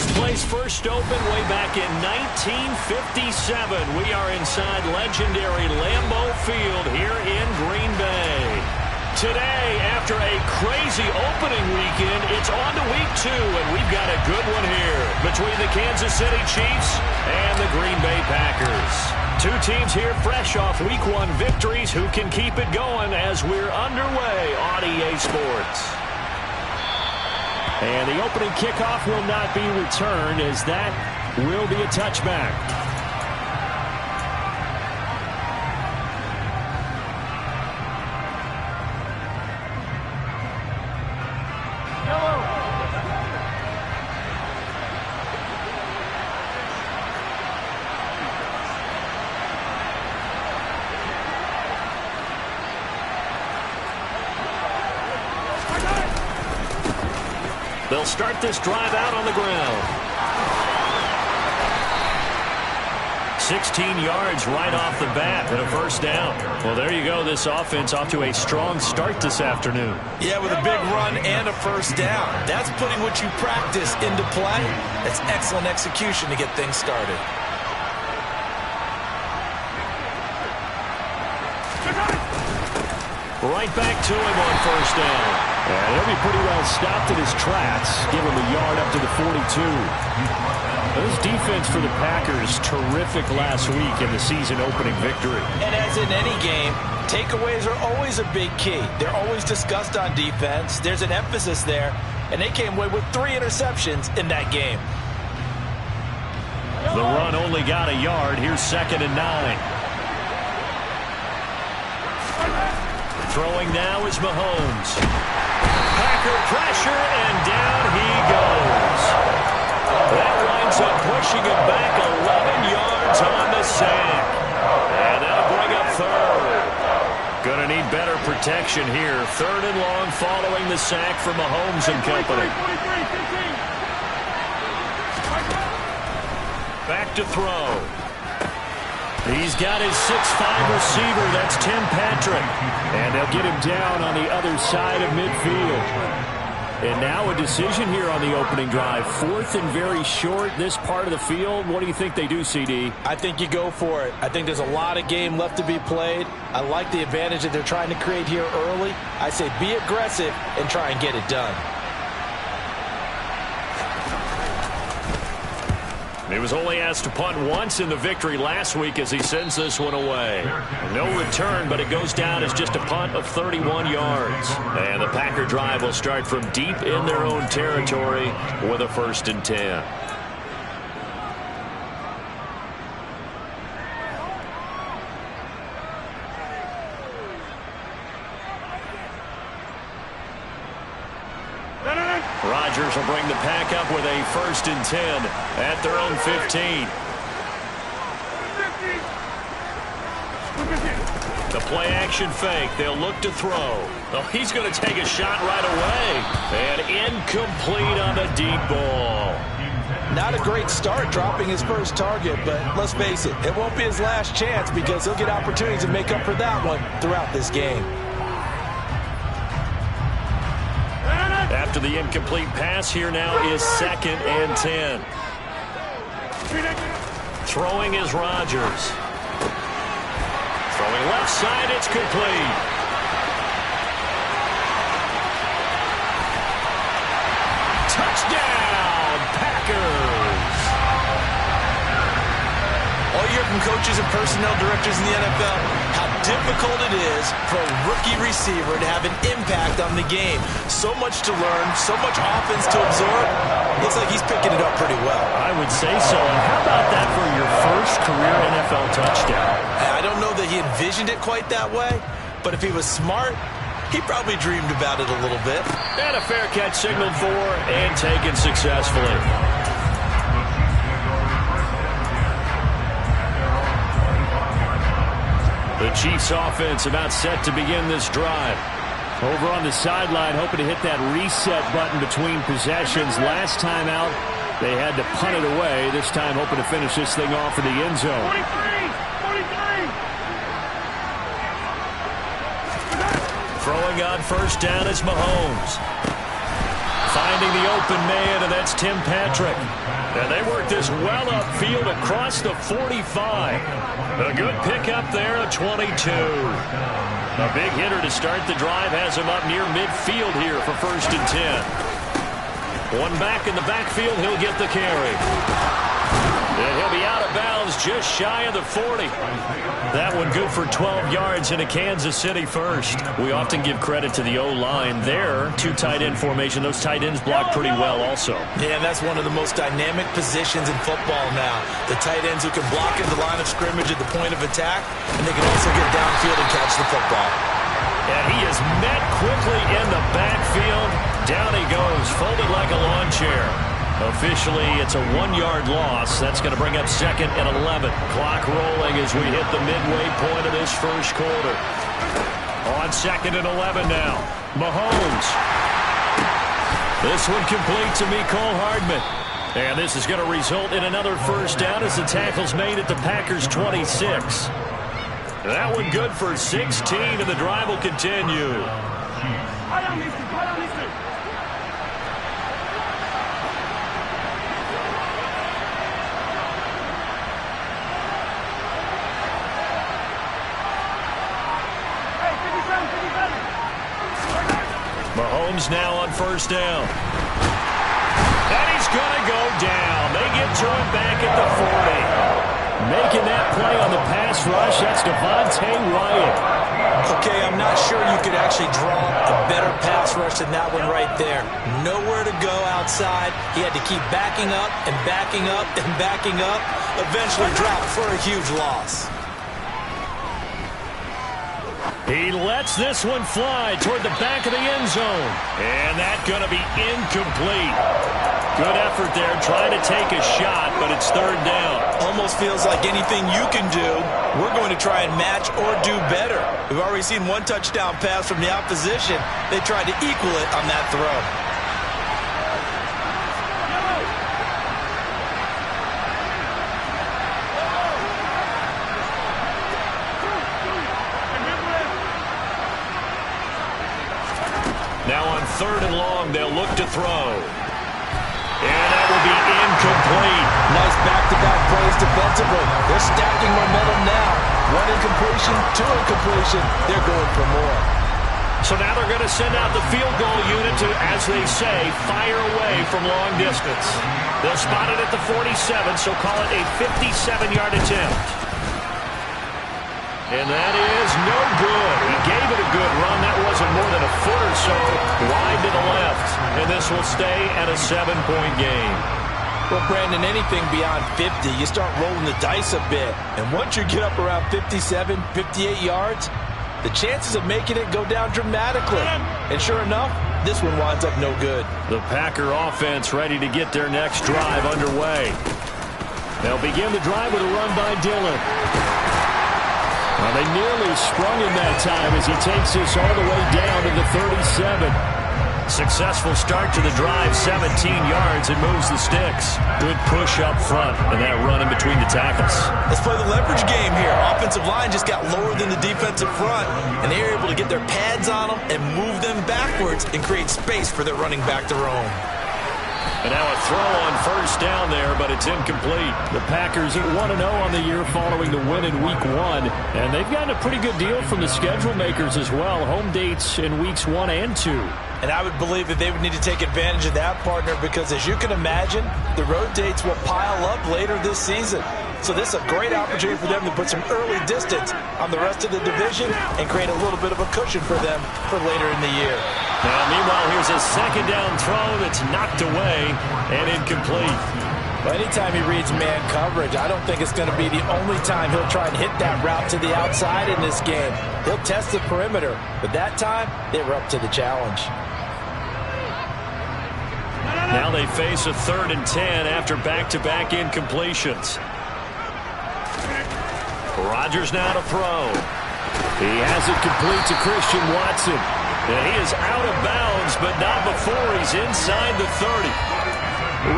This place first opened way back in 1957. We are inside legendary Lambeau Field here in Green Bay. Today, after a crazy opening weekend, it's on to week 2, and we've got a good one here between the Kansas City Chiefs and the Green Bay Packers. Two teams here fresh off week 1 victories who can keep it going as we're underway on EA Sports. And the opening kickoff will not be returned, as that will be a touchback. They'll start this drive out on the ground. 16 yards right off the bat and a first down. Well, there you go. This offense off to a strong start this afternoon. Yeah, with a big run and a first down. That's putting what you practice into play. That's excellent execution to get things started. Right back to him on first down. And he'll be pretty well stopped in his tracks. Give him a yard up to the 42. This defense for the Packers, terrific last week in the season opening victory. And as in any game, takeaways are always a big key. They're always discussed on defense. There's an emphasis there. And they came away with 3 interceptions in that game. The run only got a yard. Here's 2nd and 9. Throwing now is Mahomes. Packer pressure, and down he goes. That winds up pushing him back 11 yards on the sack. And that'll bring up 3rd. Gonna need better protection here. 3rd and long following the sack for Mahomes and company. Back to throw. He's got his 6'5" receiver. That's Tim Patrick. And they'll get him down on the other side of midfield. And now a decision here on the opening drive. 4th and very short, this part of the field. What do you think they do, CD? I think you go for it. I think there's a lot of game left to be played. I like the advantage that they're trying to create here early. I say be aggressive and try and get it done. He was only asked to punt once in the victory last week as he sends this one away. No return, but it goes down as just a punt of 31 yards. And the Packer drive will start from deep in their own territory with a 1st and 10. Rodgers will bring the pack up with a 1st and 10 at their own 15. The play action fake. They'll look to throw. Oh, he's going to take a shot right away. And incomplete on the deep ball. Not a great start dropping his first target, but let's face it, it won't be his last chance because he'll get opportunities to make up for that one throughout this game. After the incomplete pass, here now is 2nd and 10. Throwing is Rodgers. Throwing left side, it's complete. Touchdown, Packers! All year from coaches and personnel directors in the NFL, how difficult it is for a rookie receiver to have an impact on the game. So much to learn, so much offense to absorb. Looks like he's picking it up pretty well. I would say so. And how about that for your first career NFL touchdown? I don't know that he envisioned it quite that way, but if he was smart, he probably dreamed about it a little bit. And a fair catch signaled for and taken successfully. The Chiefs offense about set to begin this drive. Over on the sideline, hoping to hit that reset button between possessions. Last time out, they had to punt it away. This time, hoping to finish this thing off in the end zone. 43. Throwing on first down is Mahomes. Finding the open man, and that's Tim Patrick. And they work this well upfield across the 45. A good pickup there, a 22. A big hitter to start the drive has him up near midfield here for 1st and 10. One back in the backfield, he'll get the carry. And he'll be out of bounds just shy of the 40. That one good for 12 yards in a Kansas City first. We often give credit to the O-line there. 2 tight end formation. Those tight ends block pretty well also. Yeah, and that's one of the most dynamic positions in football now. The tight ends who can block at the line of scrimmage at the point of attack, and they can also get downfield and catch the football. And he is met quickly in the backfield. Down he goes, folded like a lawn chair. Officially, it's a 1-yard loss. That's going to bring up 2nd and 11. Clock rolling as we hit the midway point of this first quarter. On 2nd and 11 now. Mahomes. This one complete to Mecole Hardman. And this is going to result in another first down as the tackle's made at the Packers' 26. That one good for 16, and the drive will continue. Mahomes now on 1st down. And he's going to go down. They get to him back at the 40. Making that play on the pass rush, that's Devontae Wyatt. Okay, I'm not sure you could actually draw a better pass rush than that one right there. Nowhere to go outside. He had to keep backing up and backing up and backing up. Eventually dropped for a huge loss. He lets this one fly toward the back of the end zone. And that's going to be incomplete. Good effort there, trying to take a shot, but it's 3rd down. Almost feels like anything you can do, we're going to try and match or do better. We've already seen 1 touchdown pass from the opposition. They tried to equal it on that throw. Now on 3rd and long, they'll look to throw. And that will be incomplete. Nice back-to-back plays defensively. They're stacking momentum now. 1 incompletion, 2 incompletion. They're going for more. So now they're going to send out the field goal unit to, as they say, fire away from long distance. They'll spot it at the 47, so call it a 57-yard attempt. And that is no good. He gave it a good run. That wasn't more than a foot or so wide to the left. And this will stay at a 7-point game. Well, Brandon, anything beyond 50, you start rolling the dice a bit. And once you get up around 57, 58 yards, the chances of making it go down dramatically. And sure enough, this one winds up no good. The Packer offense ready to get their next drive underway. They'll begin the drive with a run by Dillon. Well, they nearly sprung him that time as he takes this all the way down to the 37. Successful start to the drive, 17 yards, and moves the sticks. Good push up front, and that run in between the tackles. Let's play the leverage game here. Offensive line just got lower than the defensive front, and they were able to get their pads on them and move them backwards and create space for their running back to roam. And now a throw on 1st down there, but it's incomplete. The Packers at 1-0 on the year following the win in Week 1. And they've gotten a pretty good deal from the schedule makers as well. Home dates in Weeks 1 and 2. And I would believe that they would need to take advantage of that, partner, because as you can imagine, the road dates will pile up later this season. So this is a great opportunity for them to put some early distance on the rest of the division and create a little bit of a cushion for them for later in the year. Now, meanwhile, here's a 2nd down throw that's knocked away and incomplete. Well, anytime he reads man coverage, I don't think it's going to be the only time he'll try and hit that route to the outside in this game. He'll test the perimeter, but that time, they were up to the challenge. Now they face a 3rd and 10 after back-to-back incompletions. Rodgers now to throw. He has it complete to Christian Watson. And he is out of bounds, but not before he's inside the 30.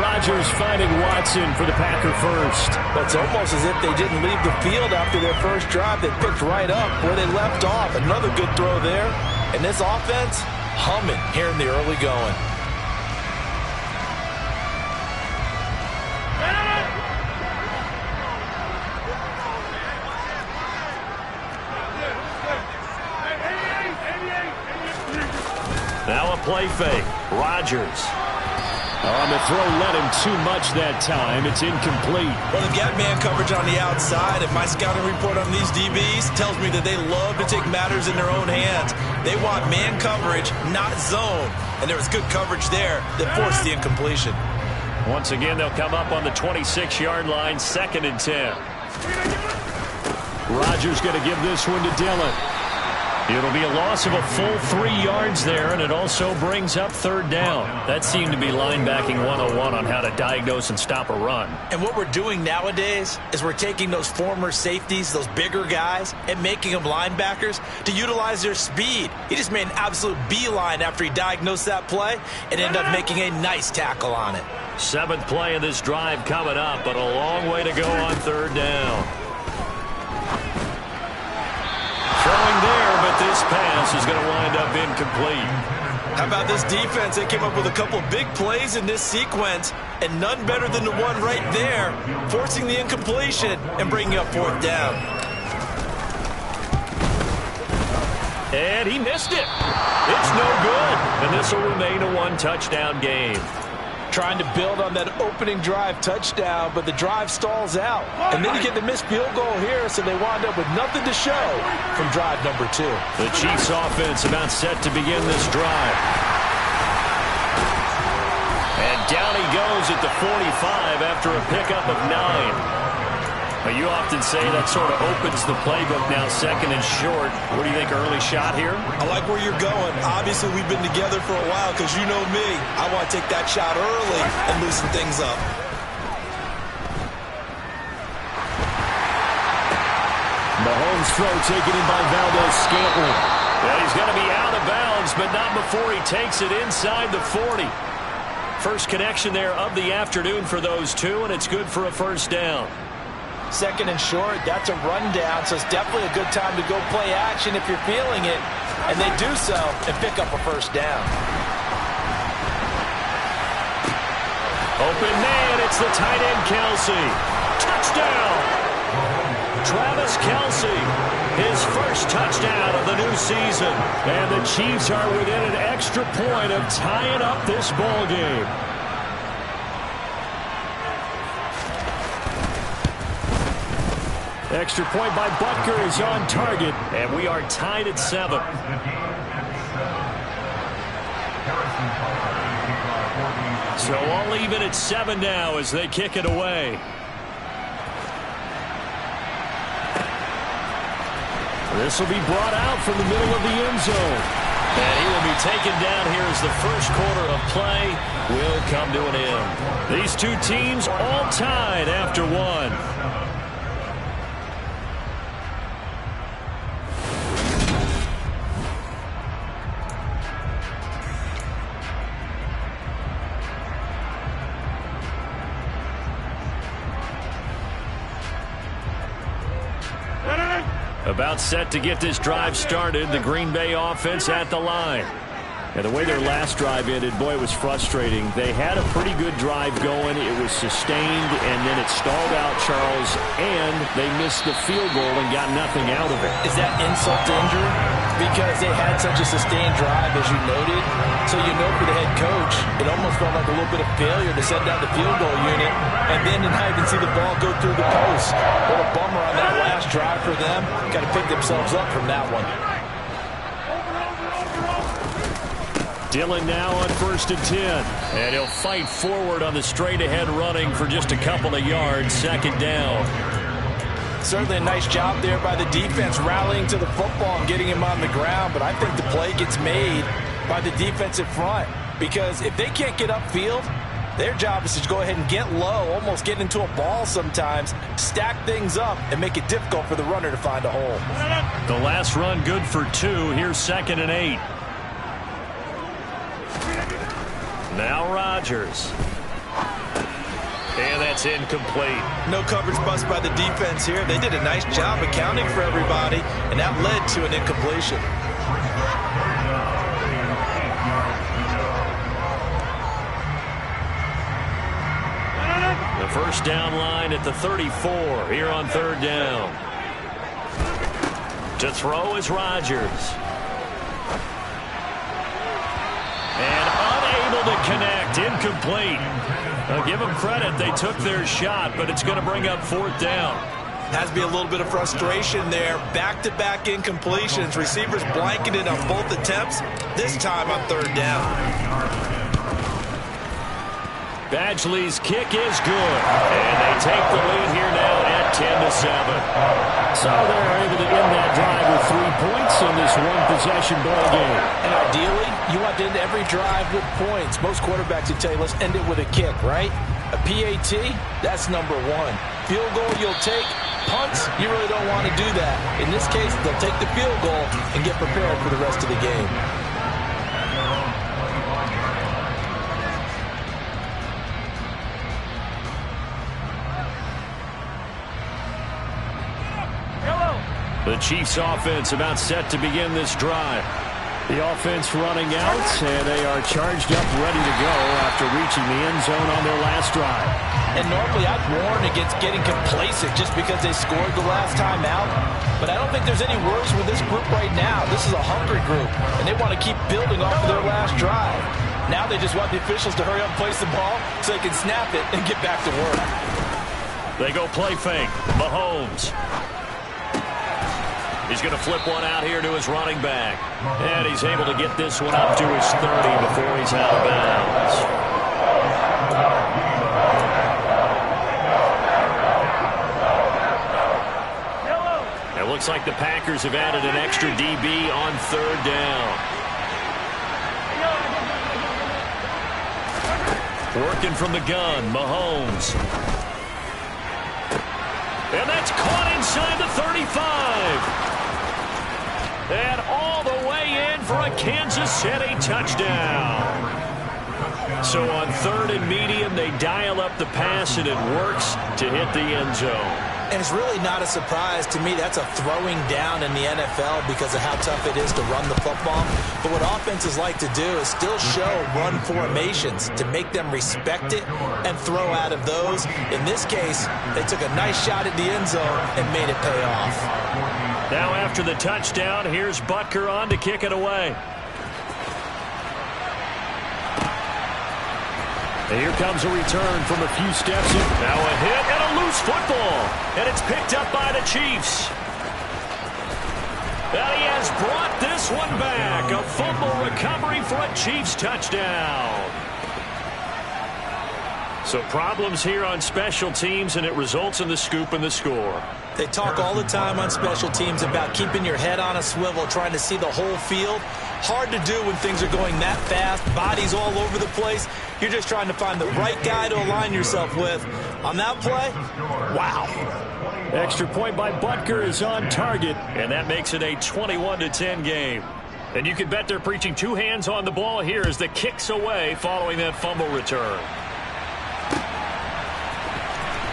Rodgers finding Watson for the Packer first. Well, it's almost as if they didn't leave the field after their first drive. They picked right up where they left off. Another good throw there. And this offense, humming here in the early going. Now a play fake. Rodgers. The throw led him too much that time. It's incomplete. Well, they've got man coverage on the outside, and my scouting report on these DBs tells me that they love to take matters in their own hands. They want man coverage, not zone. And there was good coverage there that forced the incompletion. Once again, they'll come up on the 26-yard line, 2nd and 10. Rodgers going to give this one to Dillon. It'll be a loss of a full 3 yards there, and it also brings up 3rd down. That seemed to be linebacking 101 on how to diagnose and stop a run. And what we're doing nowadays is we're taking those former safeties, those bigger guys, and making them linebackers to utilize their speed. He just made an absolute beeline after he diagnosed that play and ended up making a nice tackle on it. 7th play of this drive coming up, but a long way to go on 3rd down. Throwing there, but this pass is going to wind up incomplete. How about this defense? They came up with a couple of big plays in this sequence, and none better than the one right there, forcing the incompletion and bringing up 4th down. And he missed it. It's no good, and this will remain a 1-touchdown game. Trying to build on that opening drive touchdown, but the drive stalls out. And then you get the missed field goal here, so they wound up with nothing to show from drive number 2. The Chiefs offense about set to begin this drive. And down he goes at the 45 after a pickup of 9. You often say that sort of opens the playbook now, 2nd and short. What do you think, early shot here? I like where you're going. Obviously, we've been together for a while because you know me. I want to take that shot early and loosen things up. Mahomes' throw taken in by Valdez-Scantling. Well, he's going to be out of bounds, but not before he takes it inside the 40. First connection there of the afternoon for those two, and it's good for a 1st down. 2nd and short, that's a rundown, so it's definitely a good time to go play action if you're feeling it. And they do so and pick up a 1st down. Open man, it's the tight end Kelsey. Touchdown! Travis Kelsey, his first touchdown of the new season. And the Chiefs are within an extra point of tying up this ball game. Extra point by Butker is on target, and we are tied at 7. So all even at 7 now as they kick it away. This will be brought out from the middle of the end zone. And he will be taken down here as the first quarter of play will come to an end. These two teams all tied after 1. About set to get this drive started, the Green Bay offense at the line. And the way their last drive ended, boy, it was frustrating. They had a pretty good drive going. It was sustained, and then it stalled out, Charles, and they missed the field goal and got nothing out of it. Is that insult to injury? Because they had such a sustained drive, as you noted. So you know for the head coach, it almost felt like a little bit of failure to send down the field goal unit, and then to not even see the ball go through the post. What a bummer on that last drive for them. Got to pick themselves up from that one. Dillon now on 1st and 10. And he'll fight forward on the straight-ahead running for just a couple of yards. 2nd down. Certainly a nice job there by the defense rallying to the football and getting him on the ground. But I think the play gets made by the defensive front. Because if they can't get upfield, their job is to go ahead and get low, almost get into a ball sometimes, stack things up, and make it difficult for the runner to find a hole. The last run good for 2. Here's 2nd and 8. Now Rodgers. And that's incomplete. No coverage bust by the defense here. They did a nice job accounting for everybody, and that led to an incompletion. The first down line at the 34 here on 3rd down. To throw is Rodgers. connect. Incomplete. Give them credit. They took their shot, but it's going to bring up fourth down. Has to be a little bit of frustration there. Back-to-back incompletions. Receivers blanketed on both attempts, this time on third down. Badgley's kick is good, and they take the lead here now at 10-7. So they're able to end that drive with 3 points in this one-possession ball game. And ideally, you want to end every drive with points. Most quarterbacks would tell you, let's end it with a kick, right? A PAT, that's number one. Field goal you'll take. Punts, you really don't want to do that. In this case, they'll take the field goal and get prepared for the rest of the game. The Chiefs offense about set to begin this drive. The offense running out, and they are charged up, ready to go after reaching the end zone on their last drive. And normally I'd warn against getting complacent just because they scored the last time out. But I don't think there's any worries with this group right now. This is a hungry group, and they want to keep building off of their last drive. Now they just want the officials to hurry up and place the ball so they can snap it and get back to work. They go play fake. Mahomes. He's going to flip one out here to his running back. And he's able to get this one up to his 30 before he's out of bounds. It looks like the Packers have added an extra DB on third down. Working from the gun, Mahomes. And that's caught inside the 35. And all the way in for a Kansas City touchdown. So on third and medium, they dial up the pass, and it works to hit the end zone. And it's really not a surprise to me. That's a throwing down in the NFL because of how tough it is to run the football. But what offenses like to do is still show run formations to make them respect it and throw out of those. In this case, they took a nice shot at the end zone and made it pay off. Now after the touchdown, here's Butker on to kick it away. And here comes a return from a few steps in. Now a hit and a loose football. And it's picked up by the Chiefs. And he has brought this one back. A fumble recovery for a Chiefs touchdown. So problems here on special teams, and it results in the scoop and the score. They talk all the time on special teams about keeping your head on a swivel, trying to see the whole field. Hard to do when things are going that fast, bodies all over the place. You're just trying to find the right guy to align yourself with. On that play, wow. Extra point by Butker is on target, and that makes it a 21-10 game. And you can bet they're preaching two hands on the ball here as the kick's away following that fumble return.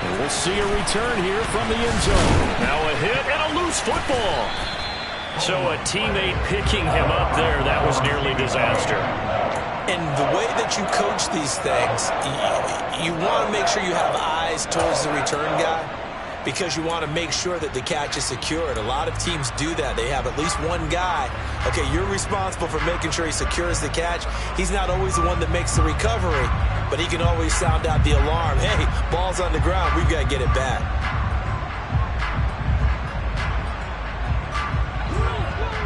And we'll see a return here from the end zone. Now a hit and a loose football. So a teammate picking him up there, that was nearly disaster. And the way that you coach these things, you want to make sure you have eyes towards the return guy because you want to make sure that the catch is secured. A lot of teams do that. They have at least one guy. Okay, you're responsible for making sure he secures the catch. He's not always the one that makes the recovery, but he can always sound out the alarm. Hey, ball's on the ground. We've got to get it back.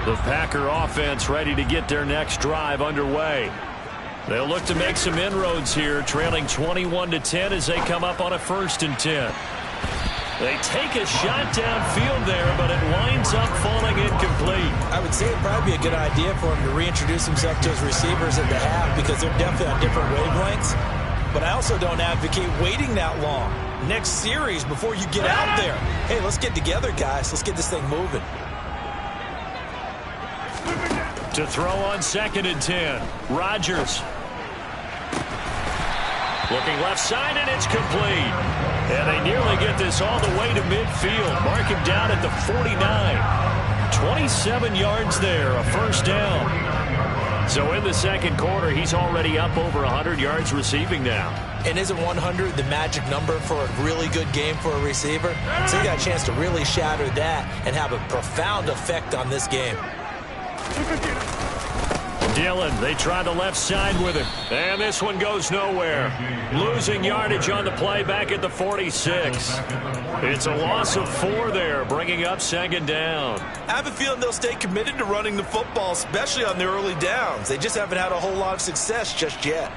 The Packer offense ready to get their next drive underway. They'll look to make some inroads here, trailing 21-10 as they come up on a 1st and 10. They take a shot downfield there, but it winds up falling incomplete. I would say it'd probably be a good idea for him to reintroduce himself to his receivers at the half because they're definitely on different wavelengths. But I also don't advocate waiting that long. Next series before you get out there. Hey, let's get together, guys. Let's get this thing moving. To throw on 2nd and 10. Rodgers. Looking left side, and it's complete. And they nearly get this all the way to midfield. Mark him down at the 49. 27 yards there, a 1st down. So in the 2nd quarter, he's already up over 100 yards receiving now. And isn't 100 the magic number for a really good game for a receiver? So he got a chance to really shatter that and have a profound effect on this game. Dillon, they try the left side with him. And this one goes nowhere. Losing yardage on the play back at the 46. It's a loss of 4 there, bringing up second down. I have a feeling they'll stay committed to running the football, especially on the early downs. They just haven't had a whole lot of success just yet.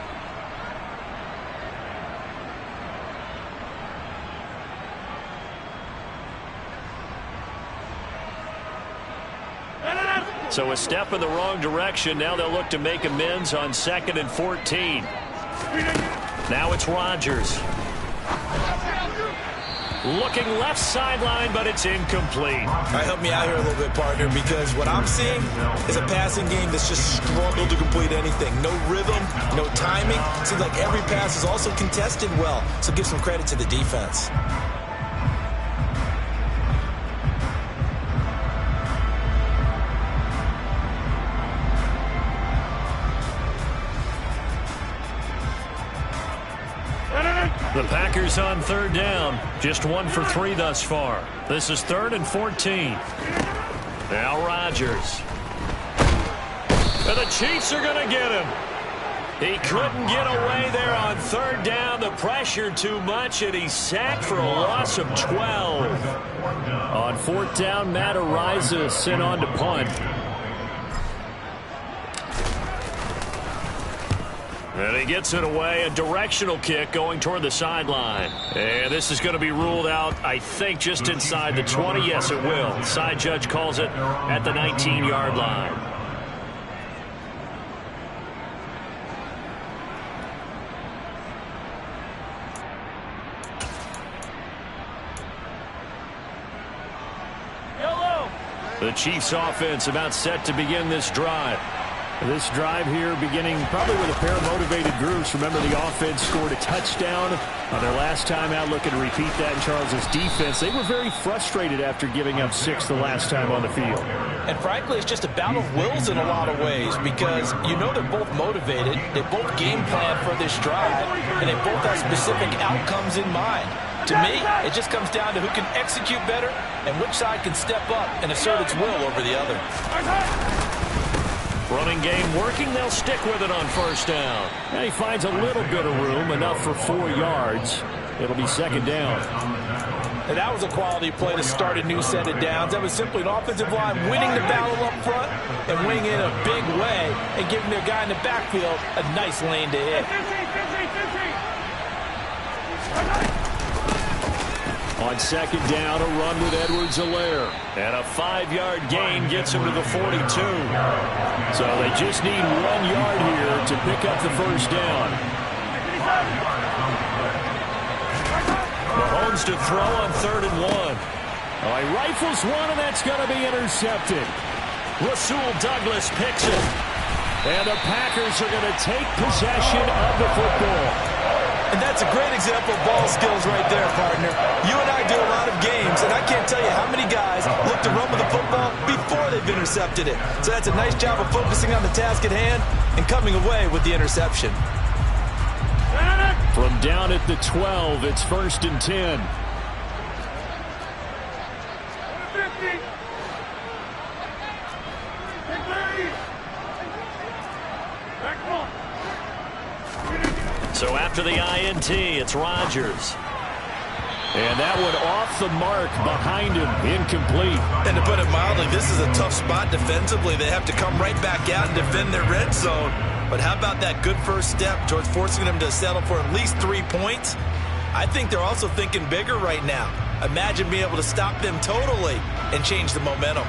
So a step in the wrong direction. Now they'll look to make amends on 2nd and 14. Now it's Rodgers. Looking left sideline, but it's incomplete. All right, help me out here a little bit, partner, because what I'm seeing is a passing game that's just struggled to complete anything. No rhythm, no timing. Seems like every pass is also contested well, so give some credit to the defense. The Packers on 3rd down. Just 1 for 3 thus far. This is 3rd and 14. Now Rodgers. And the Chiefs are going to get him. He couldn't get away there on 3rd down. The pressure too much, and he's sacked for a loss of 12. On 4th down, Matt Araiza is sent on to punt. And he gets it away, a directional kick going toward the sideline. And this is going to be ruled out, I think, just inside the 20. Yes, it will. Side judge calls it at the 19-yard line. The Chiefs offense about set to begin this drive. This drive here beginning probably with a pair of motivated groups. Remember, the offense scored a touchdown on their last time out. Looking to repeat that in Charles's defense. They were very frustrated after giving up 6 the last time on the field. And frankly, it's just a battle of wills in a lot of ways, because you know they're both motivated. They both game plan for this drive, and they both have specific outcomes in mind. To me, it just comes down to who can execute better and which side can step up and assert its will over the other. Running game working. They'll stick with it on 1st down. And he finds a little bit of room, enough for 4 yards. It'll be 2nd down. And that was a quality play to start a new set of downs. That was simply an offensive line winning the battle up front and winning in a big way and giving their guy in the backfield a nice lane to hit. On 2nd down, a run with Edwards-Helaire. And a 5-yard gain gets him to the 42. So they just need 1 yard here to pick up the 1st down. Mahomes to throw on 3rd and 1. Oh, he rifles one, and that's going to be intercepted. Rasul Douglas picks it. And the Packers are going to take possession of the football. And that's a great example of ball skills right there, partner. You and I do a lot of games, and I can't tell you how many guys look to run with the football before they've intercepted it. So that's a nice job of focusing on the task at hand and coming away with the interception. From down at the 12, it's 1st and 10. So after the INT, it's Rodgers. And that one off the mark behind him, incomplete. And to put it mildly, this is a tough spot defensively. They have to come right back out and defend their red zone. But how about that good first step towards forcing them to settle for at least 3 points? I think they're also thinking bigger right now. Imagine being able to stop them totally and change the momentum.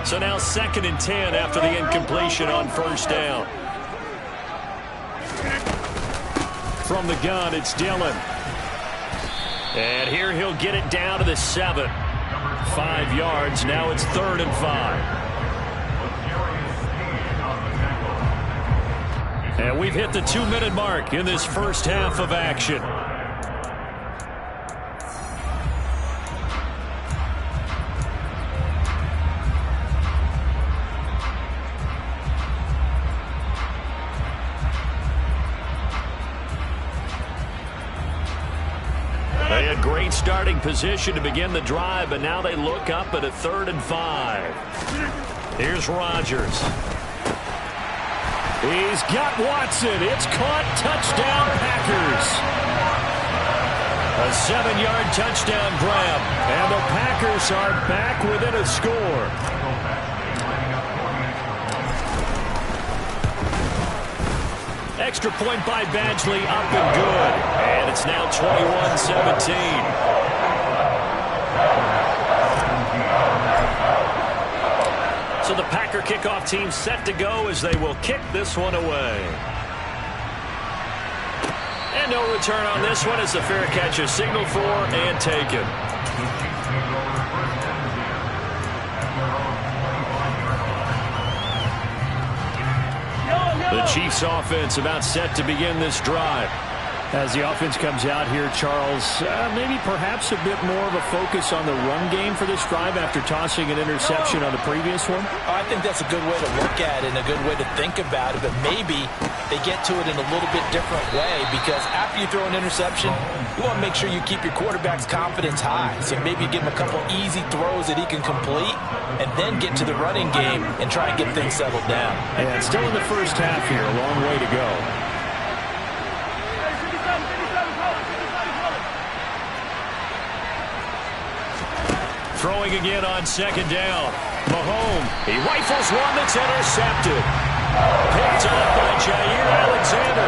So now 2nd and 10 after the incompletion on 1st down. From the gun, it's Dillon. And here he'll get it down to the 7. 5 yards. Now it's 3rd and 5. And we've hit the 2-minute mark in this first half of action. They had great starting position to begin the drive, but now they look up at a 3rd and 5. Here's Rodgers. He's got Watson. It's caught. Touchdown, Packers. A 7-yard touchdown grab. And the Packers are back within a score. Extra point by Badgley, up and good. And it's now 21-17. So the Packer kickoff team set to go as they will kick this one away. And no return on this one as the fair catch is signaled for and taken. The Chiefs offense about set to begin this drive. As the offense comes out here, Charles, maybe perhaps a bit more of a focus on the run game for this drive after tossing an interception on the previous one? I think that's a good way to look at it and a good way to think about it, but maybe they get to it in a little bit different way because after you throw an interception, you want to make sure you keep your quarterback's confidence high. So maybe you give him a couple easy throws that he can complete and then get to the running game and try and get things settled down. And still in the first half here, a long way to go. Throwing again on 2nd down. Mahomes, he rifles one that's intercepted. Picked up by Jair Alexander.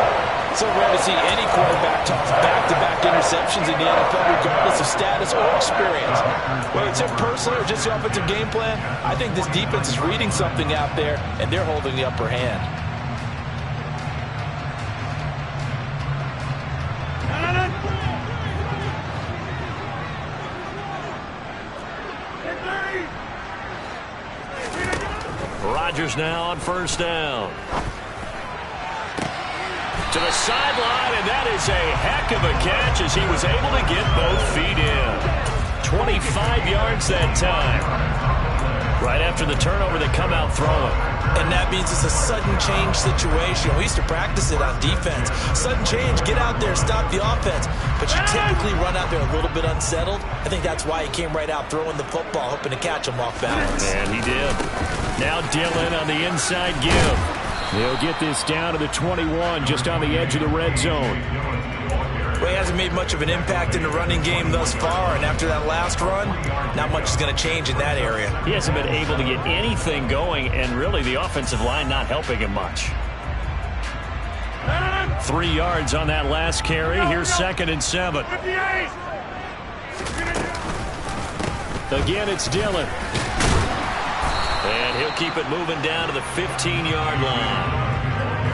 So rare to see any quarterback toss back-to-back interceptions in the NFL, regardless of status or experience. Whether it's him personally or just the offensive game plan, I think this defense is reading something out there, and they're holding the upper hand. Rodgers now on 1st down. To the sideline, and that is a heck of a catch as he was able to get both feet in. 25 yards that time. Right after the turnover, they come out throwing. And that means it's a sudden change situation. We used to practice it on defense. Sudden change, get out there, stop the offense. But you typically run out there a little bit unsettled. I think that's why he came right out throwing the football, hoping to catch him off balance. And he did. Now Dillon on the inside give. He'll get this down to the 21, just on the edge of the red zone. Well, he hasn't made much of an impact in the running game thus far, and after that last run, not much is going to change in that area. He hasn't been able to get anything going, and really the offensive line not helping him much. 3 yards on that last carry. Here's 2nd and 7. Again, it's Dillon. And he'll keep it moving down to the 15-yard line.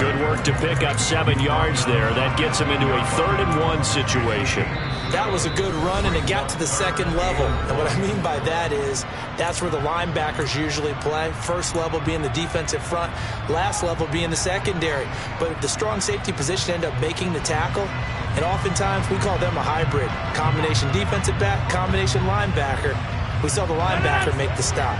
Good work to pick up 7 yards there. That gets him into a 3rd and 1 situation. That was a good run, and it got to the 2nd level. And what I mean by that is that's where the linebackers usually play. First level being the defensive front, last level being the secondary. But the strong safety position end up making the tackle, and oftentimes we call them a hybrid. Combination defensive back, combination linebacker. We saw the linebacker make the stop.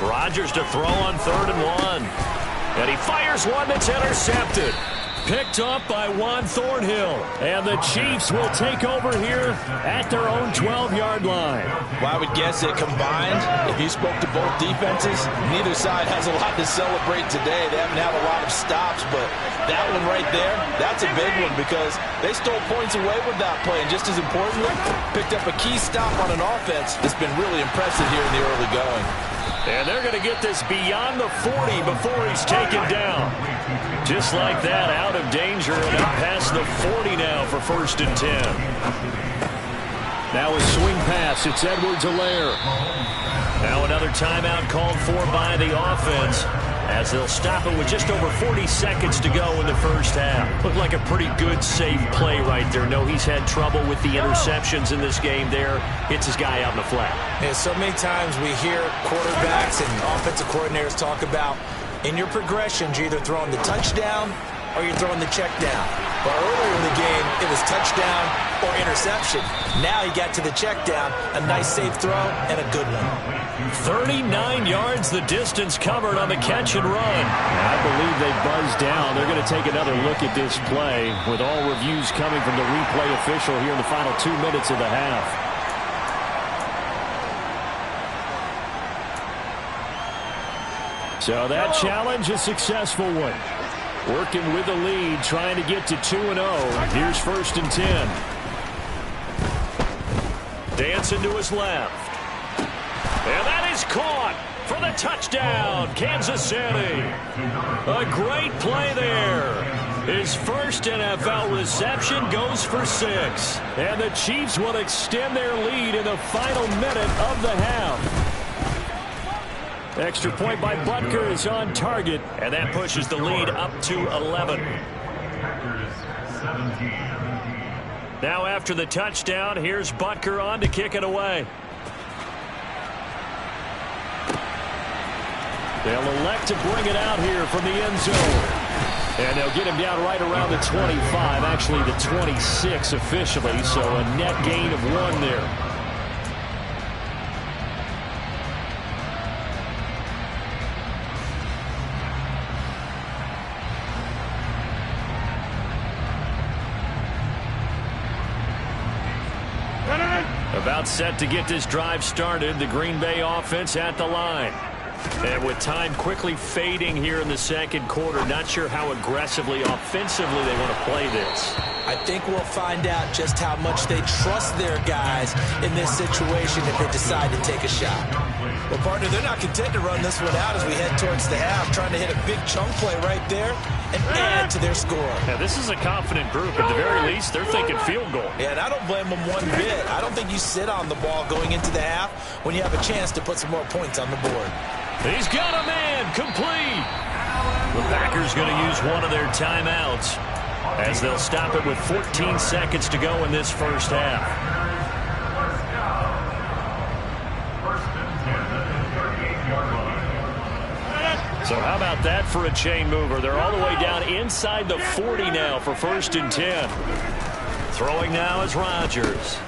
Rodgers to throw on 3rd and 1. And he fires one that's intercepted. Picked up by Juan Thornhill. And the Chiefs will take over here at their own 12-yard line. Well, I would guess that combined, if you spoke to both defenses, neither side has a lot to celebrate today. They haven't had a lot of stops, but that one right there, that's a big one because they stole points away with that play. And just as importantly, picked up a key stop on an offense that's been really impressive here in the early going. And they're going to get this beyond the 40 before he's taken down. Just like that, out of danger and up past the 40 now for 1st and 10. Now a swing pass. It's Edwards-Helaire. Now another timeout called for by the offense as they'll stop it with just over 40 seconds to go in the first half. Looked like a pretty good, safe play right there. No, he's had trouble with the interceptions in this game there. Hits his guy out in the flat. Yeah, so many times we hear quarterbacks and offensive coordinators talk about in your progressions, you're either throwing the touchdown or you're throwing the check down. But earlier in the game, it was touchdown or interception. Now he got to the check down, a nice safe throw, and a good one. 39 yards the distance covered on the catch and run. I believe they buzzed down. They're going to take another look at this play with all reviews coming from the replay official here in the final 2 minutes of the half. So that challenge, a successful one. Working with the lead, trying to get to 2-0. Here's 1st and 10. Dancing to his left. And that is caught for the touchdown, Kansas City. A great play there. His first NFL reception goes for 6. And the Chiefs will extend their lead in the final minute of the half. Extra point by Butker is on target, and that pushes the lead up to 11. Now after the touchdown, here's Butker on to kick it away. They'll elect to bring it out here from the end zone. And they'll get him down right around the 25, actually the 26 officially, so a net gain of 1 there. About set to get this drive started, the Green Bay offense at the line. And with time quickly fading here in the second quarter, not sure how aggressively, offensively they want to play this. I think we'll find out just how much they trust their guys in this situation if they decide to take a shot. Well, partner, they're not content to run this one out as we head towards the half, trying to hit a big chunk play right there and add to their score. Now, this is a confident group. At the very least, they're thinking field goal. Yeah, and I don't blame them one bit. I don't think you sit on the ball going into the half when you have a chance to put some more points on the board. He's got a man complete. The Packers going to use one of their timeouts as they'll stop it with 14 seconds to go in this first half. So how about that for a chain mover? They're all the way down inside the 40 now for 1st and 10. Throwing now is Rodgers.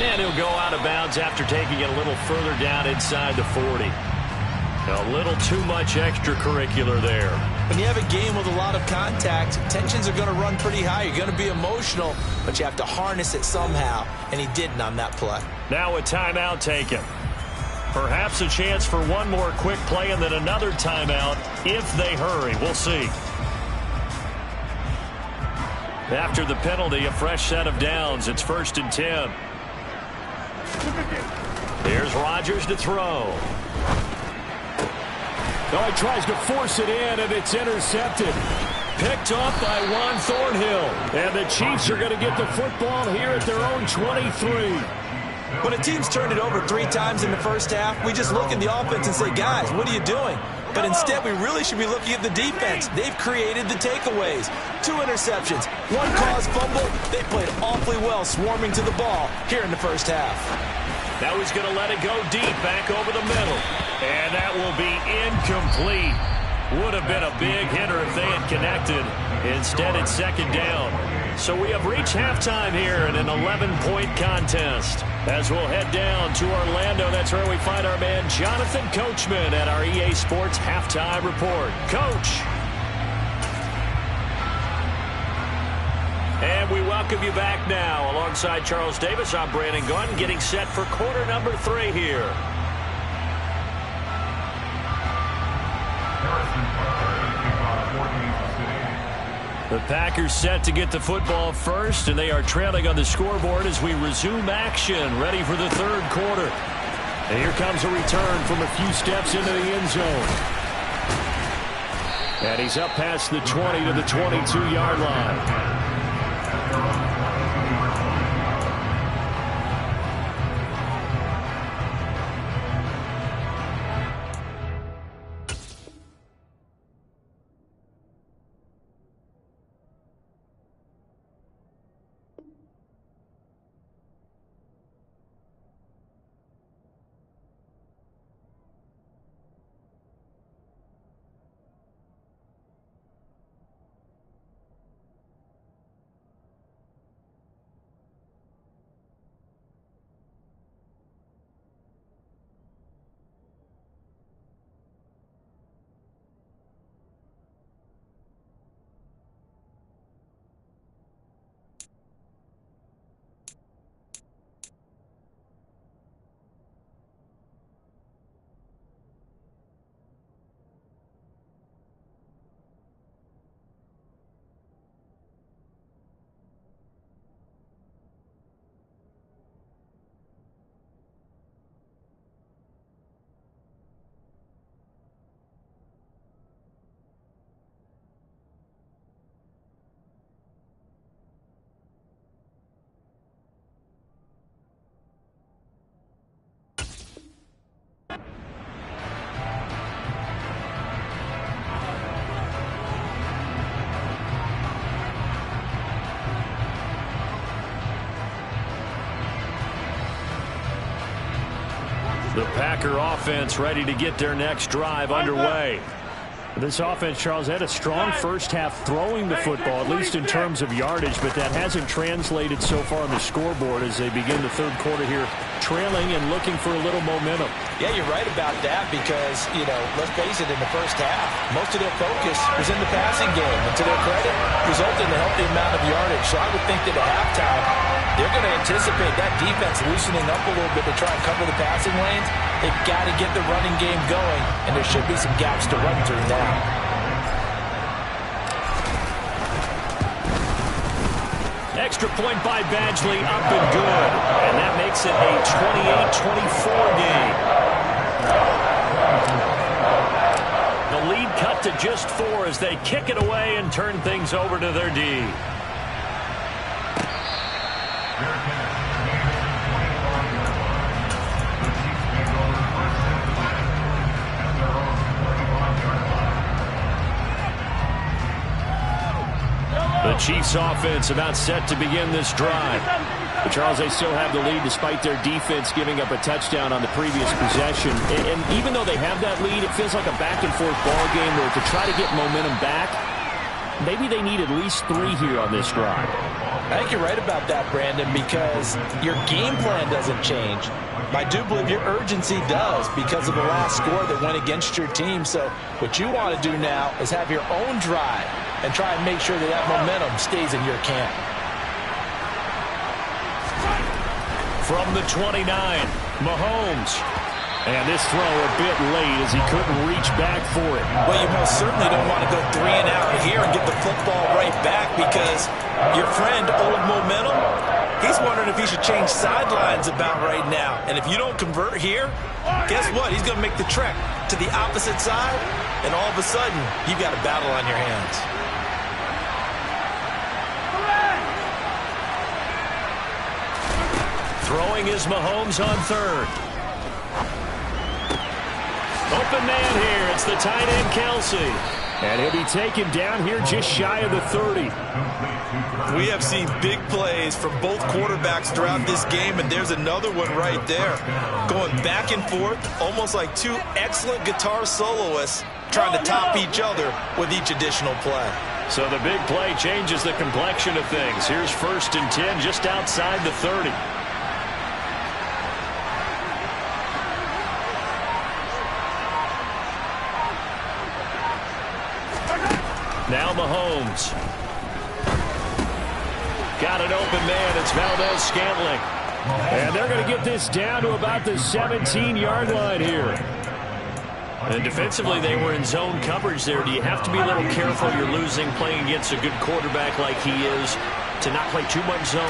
And he'll go out of bounds after taking it a little further down inside the 40. A little too much extracurricular there. When you have a game with a lot of contact, tensions are going to run pretty high. You're going to be emotional, but you have to harness it somehow, and he didn't on that play. Now a timeout taken. Perhaps a chance for one more quick play and then another timeout if they hurry. We'll see. After the penalty, a fresh set of downs. It's 1st and 10. Here's Rodgers to throw. Oh, he tries to force it in, and it's intercepted. Picked off by Juan Thornhill. And the Chiefs are going to get the football here at their own 23. When a team's turned it over 3 times in the first half, we just look at the offense and say, guys, what are you doing? But instead, we really should be looking at the defense. They've created the takeaways. 2 interceptions, 1 caused fumble. They played awfully well swarming to the ball here in the first half. Now he's going to let it go deep back over the middle. And that will be incomplete. Would have been a big hitter if they had connected. Instead, it's 2nd down. So we have reached halftime here in an 11-point contest. As we'll head down to Orlando, that's where we find our man Jonathan Coachman at our EA Sports Halftime Report. Coach. And we welcome you back now. Alongside Charles Davis, I'm Brandon Gunn, getting set for quarter number 3 here. The Packers set to get the football first, and they are trailing on the scoreboard as we resume action, ready for the 3rd quarter. And here comes a return from a few steps into the end zone. And he's up past the 20 to the 22-yard line. The Packer offense ready to get their next drive underway. This offense, Charles, had a strong first half throwing the football, at least in terms of yardage, but that hasn't translated so far on the scoreboard as they begin the third quarter here, trailing and looking for a little momentum. Yeah, you're right about that because, let's face it, in the first half, most of their focus was in the passing game. And to their credit, resulted in a healthy amount of yardage. So I would think that at halftime, they're going to anticipate that defense loosening up a little bit to try and cover the passing lanes. They've got to get the running game going, and there should be some gaps to run through now. Extra point by Badgley, up and good. And that makes it a 28-24 game. The lead cut to just 4 as they kick it away and turn things over to their D. The Chiefs offense about set to begin this drive. But Charles, they still have the lead despite their defense giving up a touchdown on the previous possession. And even though they have that lead, it feels like a back-and-forth ball game where to try to get momentum back, maybe they need at least 3 here on this drive. I think you're right about that, Brandon, because your game plan doesn't change. I do believe your urgency does because of the last score that went against your team. So what you want to do now is have your own drive and try and make sure that that momentum stays in your camp. From the 29, Mahomes. And this throw a bit late as he couldn't reach back for it. Well, you most certainly don't want to go 3 and out here and get the football right back because your friend, Old Momentum, he's wondering if he should change sidelines about right now. And if you don't convert here, guess what? He's going to make the trek to the opposite side, and all of a sudden, you've got a battle on your hands. Throwing is Mahomes on 3rd. Open man here. It's the tight end, Kelsey. And he'll be taken down here just shy of the 30. We have seen big plays from both quarterbacks throughout this game, and there's another one right there. Going back and forth, almost like 2 excellent guitar soloists trying to top each other with each additional play. So the big play changes the complexion of things. Here's 1st and 10 just outside the 30. Now Mahomes. Got an open man. It's Valdez-Scantling. And they're going to get this down to about the 17-yard line here. And defensively, they were in zone coverage there. Do you have to be a little careful? You're losing playing against a good quarterback like he is to not play too much zone?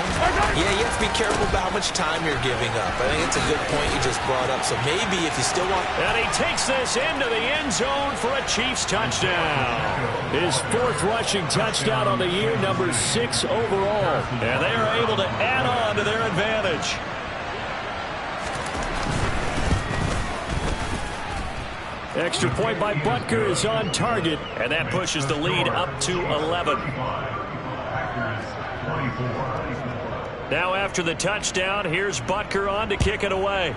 Yeah, you have to be careful about how much time you're giving up. I think it's a good point you just brought up. So maybe if you still want... And he takes this into the end zone for a Chiefs touchdown. His 4th rushing touchdown on the year, number 6 overall. And they are able to add on to their advantage. Extra point by Butker is on target, and that pushes the lead up to 11. Now after the touchdown, here's Butker on to kick it away.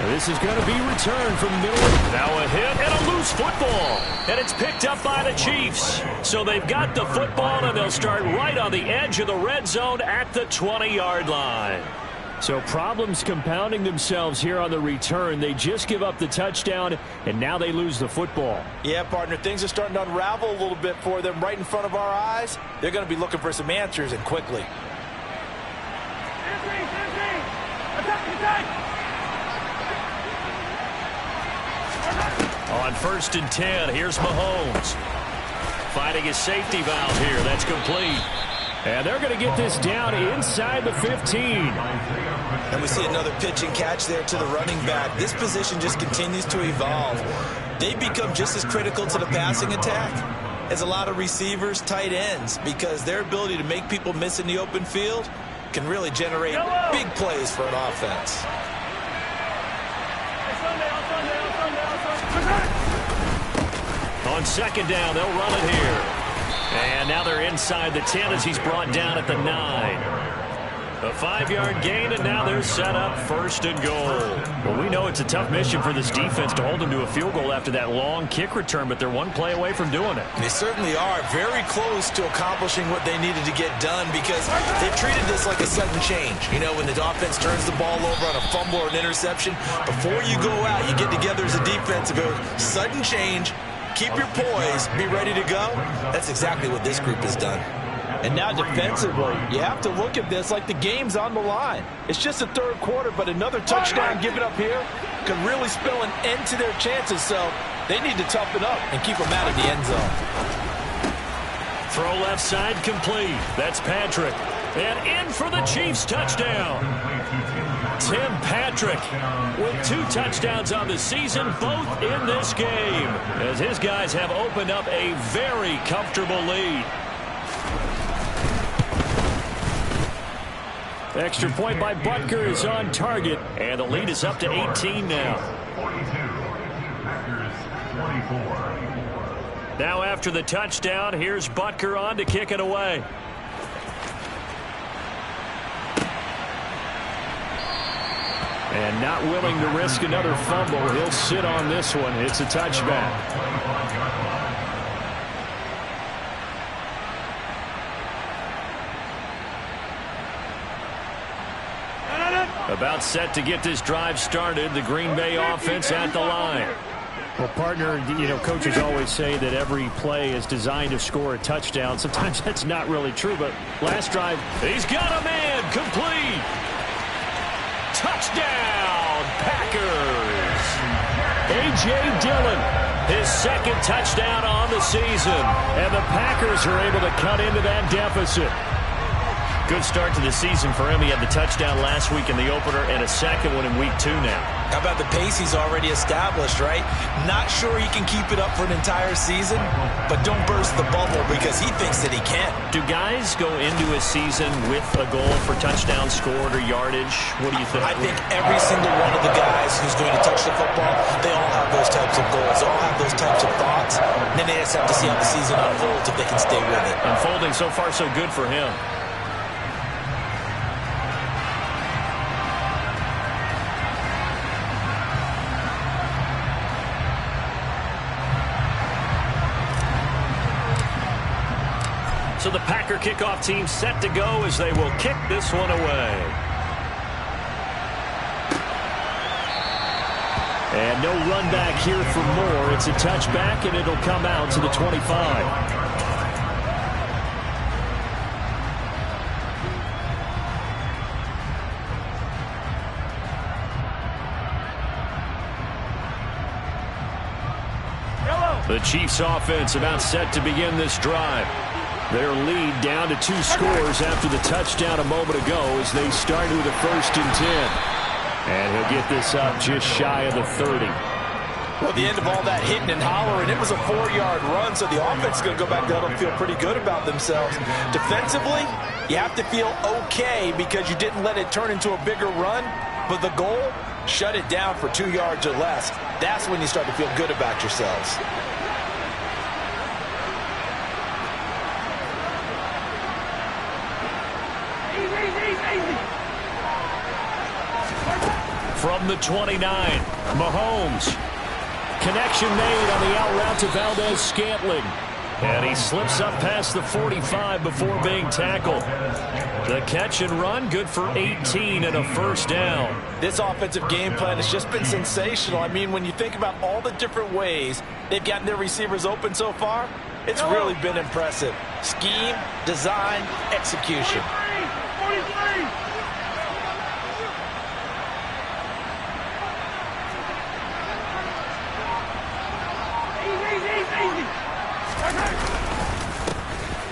This is going to be returned from the middle. Now a hit and a loose football. And it's picked up by the Chiefs. So they've got the football, and they'll start right on the edge of the red zone at the 20-yard line. So problems compounding themselves here on the return. They just give up the touchdown, and now they lose the football. Yeah, partner, things are starting to unravel a little bit for them right in front of our eyes. They're going to be looking for some answers, and quickly. On 1st and 10, here's Mahomes. Finding his safety valve here. That's complete. And they're going to get this down inside the 15. And we see another pitch and catch there to the running back. This position just continues to evolve. They become just as critical to the passing attack as a lot of receivers, tight ends, because their ability to make people miss in the open field can really generate big plays for an offense. On 2nd down, they'll run it here. And now they're inside the 10 as he's brought down at the 9. A 5-yard gain, and now they're set up 1st and goal. Well, we know it's a tough mission for this defense to hold them to a field goal after that long kick return, but they're one play away from doing it. They certainly are very close to accomplishing what they needed to get done because they've treated this like a sudden change. You know, when the offense turns the ball over on a fumble or an interception, before you go out, you get together as a defense and go, sudden change, keep your poise, be ready to go. That's exactly what this group has done. And now defensively, you have to look at this like the game's on the line. It's just the 3rd quarter, but another touchdown given up here could really spell an end to their chances, so they need to toughen up and keep them out of the end zone. Throw left side complete. That's Patrick. And in for the Chiefs touchdown. Tim Patrick with 2 touchdowns on the season, both in this game, as his guys have opened up a very comfortable lead. Extra point by Butker is on target, and the lead is up to 18 now. Now after the touchdown, here's Butker on to kick it away. And not willing to risk another fumble, he'll sit on this one. It's a touchback. About set to get this drive started. The Green Bay offense at the line. Well, partner, you know, coaches always say that every play is designed to score a touchdown. Sometimes that's not really true, but last drive, he's got a man complete. Touchdown, Packers. A.J. Dillon, his 2nd touchdown on the season, and the Packers are able to cut into that deficit. Good start to the season for him. He had the touchdown last week in the opener and a 2nd one in week 2 now. How about the pace he's already established, right? Not sure he can keep it up for an entire season, but don't burst the bubble because he thinks that he can. Do guys go into a season with a goal for touchdown scored or yardage? What do you think? I think every single one of the guys who's going to touch the football, they all have those types of goals. They all have those types of thoughts. And then they just have to see how the season unfolds if they can stay with it. Unfolding so far so good for him. So the Packer kickoff team set to go as they will kick this one away. And no run back here for more. It's a touchback, and it'll come out to the 25. The Chiefs offense about set to begin this drive. Their lead down to 2 scores after the touchdown a moment ago as they start with a 1st and 10. And he'll get this up just shy of the 30. Well, at the end of all that hitting and hollering, it was a 4-yard run, so the offense is going to go back there and feel pretty good about themselves. Defensively, you have to feel okay because you didn't let it turn into a bigger run, but the goal, shut it down for 2 yards or less. That's when you start to feel good about yourselves. From the 29, Mahomes. Connection made on the out route to Valdez-Scantling. And he slips up past the 45 before being tackled. The catch and run, good for 18 and a 1st down. This offensive game plan has just been sensational. I mean, when you think about all the different ways they've gotten their receivers open so far, it's really been impressive. Scheme, design, execution. 43.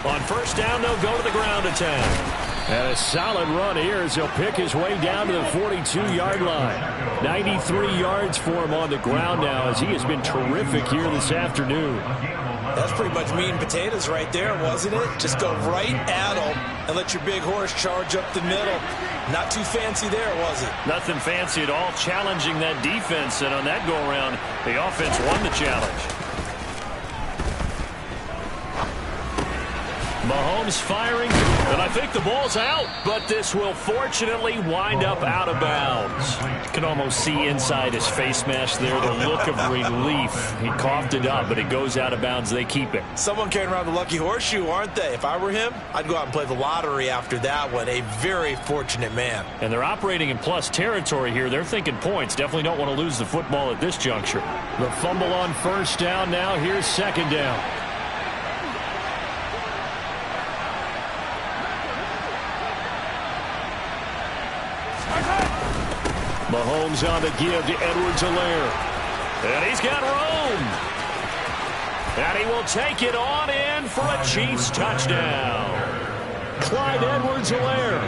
On 1st down, they'll go to the ground attack. And a solid run here as he'll pick his way down to the 42-yard line. 93 yards for him on the ground now as he has been terrific here this afternoon. That's pretty much meat and potatoes right there, wasn't it? Just go right at him and let your big horse charge up the middle. Not too fancy there, was it? Nothing fancy at all, challenging that defense. And on that go-around, the offense won the challenge. Mahomes firing, and I think the ball's out, but this will fortunately wind up out of bounds. You can almost see inside his face mask there the look of relief. He coughed it up, but it goes out of bounds. They keep it. Someone carrying around the lucky horseshoe, aren't they? If I were him, I'd go out and play the lottery after that one. A very fortunate man. And they're operating in plus territory here. They're thinking points. Definitely don't want to lose the football at this juncture. The fumble on first down now. Here's second down. Mahomes on the give to Edwards-Helaire. And he's got room. And he will take it on in for a Chiefs touchdown. Clyde Edwards-Helaire,